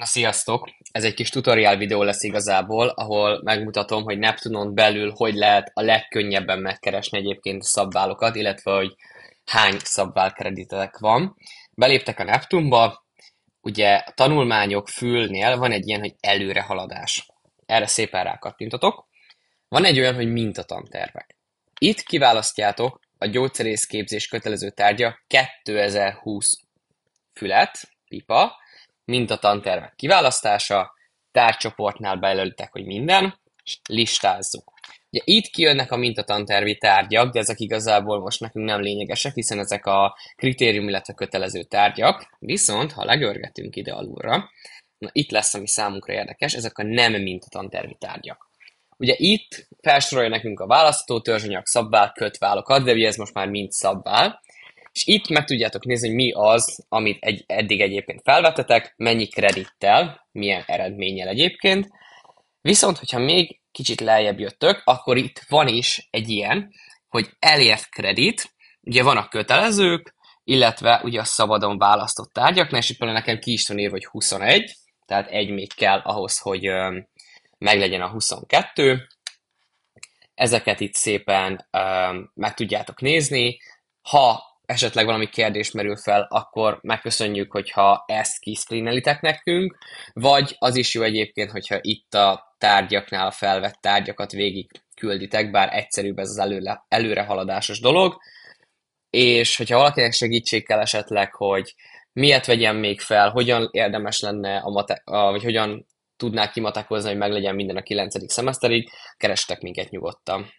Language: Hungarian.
Na sziasztok! Ez egy kis tutorial videó lesz igazából, ahol megmutatom, hogy Neptunon belül hogy lehet a legkönnyebben megkeresni egyébként a szabválokat, illetve hogy hány szabválkreditek van. Beléptek a Neptunba, ugye a tanulmányok fülnél van egy ilyen, hogy előrehaladás. Erre szépen rákattintotok. Van egy olyan, hogy mintatantervek. Itt kiválasztjátok a gyógyszerészképzés kötelező tárgya 2020 fület, pipa, mintatantervek kiválasztása, tárgycsoportnál bejelölitek, hogy minden, és listázzuk. Ugye itt kijönnek a mintatantervi tárgyak, de ezek igazából most nekünk nem lényegesek, hiszen ezek a kritérium, illetve kötelező tárgyak. Viszont, ha legörgetünk ide alulra, na itt lesz, ami számunkra érdekes, ezek a nem mintatantervi tárgyak. Ugye itt felsorolja nekünk a választó törzsanyag, szabvál, kötválokat, de ugye ez most már mind szabvál, és itt meg tudjátok nézni, hogy mi az, amit eddig egyébként felvettetek, mennyi kredittel, milyen eredménnyel egyébként. Viszont, hogyha még kicsit lejjebb jöttök, akkor itt van is egy ilyen, hogy elért kredit, ugye van a kötelezők, illetve ugye a szabadon választott tárgyaknál, és itt például nekem ki is van írva, hogy 21, tehát egy még kell ahhoz, hogy meglegyen a 22. Ezeket itt szépen meg tudjátok nézni. Ha esetleg valami kérdés merül fel, akkor megköszönjük, hogyha ezt kiscreenelitek nekünk, vagy az is jó egyébként, hogyha itt a tárgyaknál a felvett tárgyakat végig külditek, bár egyszerűbb ez az előrehaladásos dolog, és hogyha valakinek segítség kell esetleg, hogy miért vegyem még fel, hogyan érdemes lenne vagy hogyan tudnák kimatekozni, hogy meglegyen minden a 9. szemeszterig, kerestek minket nyugodtan.